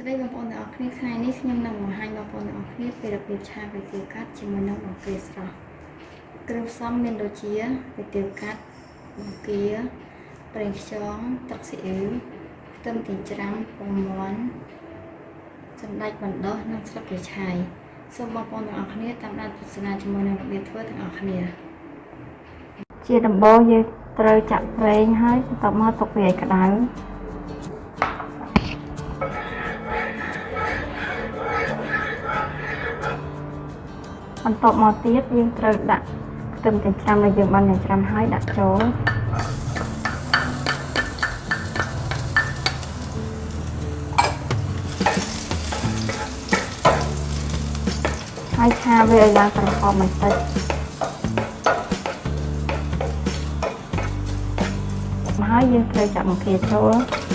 ស្តីបងប្អូនទាំងអស់គ្នាថ្ងៃនេះខ្ញុំនឹងបង្ហាញបងប្អូនទាំងអស់គ្នាពីរបៀបឆាគុយទាវកាត់ជាមួយនឹងបង្គាស្រស់គ្រឿងផ្សំមានដូចជាគុយទាវកាត់បង្គាប្រេងខ្យងទឹកស៊ីអ៊ីវខ្ទឹមចិញ្ច្រាំពងមាន់សណ្តែកបណ្ដុះនិងស្លឹកក្រូចឆាយសូមបងប្អូនទាំងអស់គ្នាតាមដានទស្សនាជាមួយនឹងរបៀបធ្វើទាំងអស់គ្នាជាដំបូងយើងត្រូវចាក់ប្រេងហើយបន្ទាប់មកទុកវាឲ្យក្តៅបន្ទាប់មកទៀតយើងត្រូវដាក់ខ្ទឹមចិញ្ច្រាំដែលយើងបានចិញ្ច្រាំហើយដាក់ចូលហើយឆាវាឲ្យឡើងក្រហមបន្តិចហើយយើងត្រូវចាក់បង្គាចូល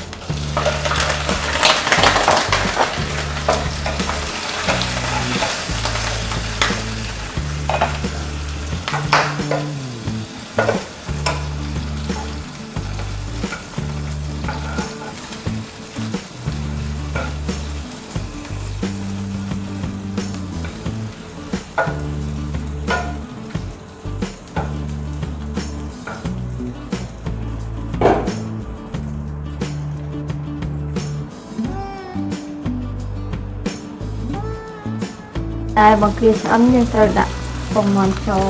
តែបង្គាឆ្អិនយើងត្រូវដាក់ពងមាន់ចូល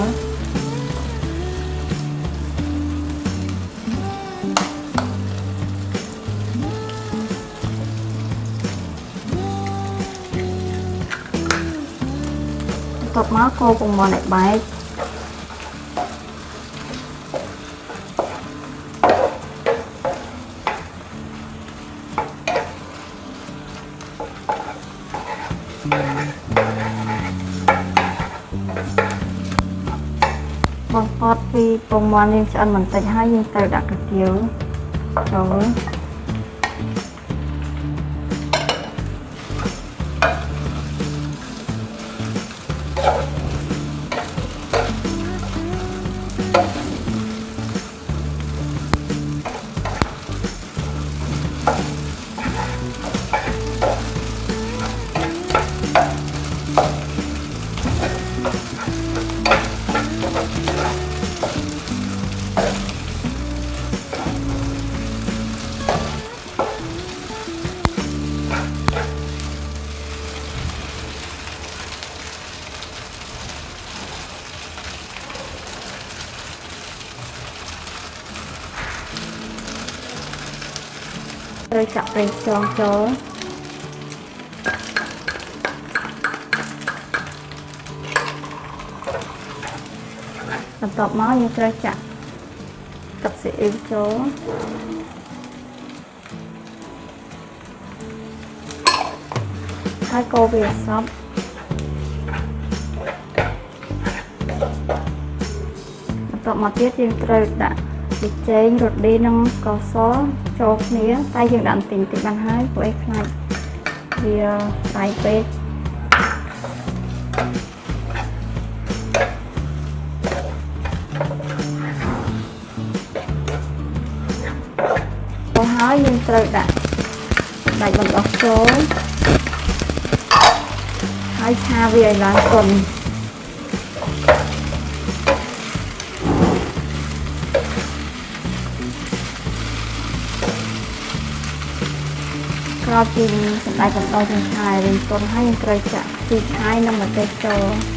បន្ទាប់មកកូរពងមាន់ឲ្យបែកបងផតពីពងមាន់យើងឆ្អិនបន្តិចហើយយើងត្រូវដាក់កាទៀវចូលត្រូវចាក់ប្រេងខ្យងចូលបន្ទាប់មកយើងត្រូវចាក់ទឹកស៊ីអ៊ីវចូលហើយកូរវាឲ្យសព្វបន្ទាប់មកទៀតយើងត្រូវដាក់ប៊ីចេងរ៉ូឌីនិងស្ករសចូលគ្នាតែយើងដាក់បន្តិចៗបានហើយព្រោះអីខ្លាចវាប្រៃពេកដល់ហើយយើងត្រូវដាក់ដាច់បណ្ដុះចូលហើយឆាវាឲ្យឡើងទន់ក្រោយពីសណ្តែកបណ្ដុះយើងឆាយរៀងទន់ហើយយើងត្រូវចាក់ជីឆាយនិងម្ទេសចូល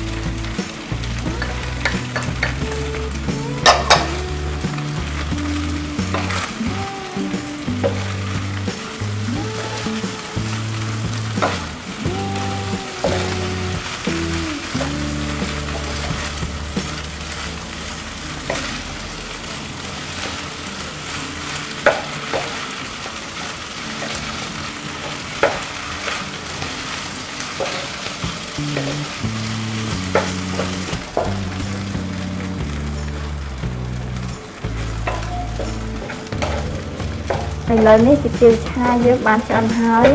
ឥឡូវនេះគុយទាវឆាយើងបានឆ្អិនហើយ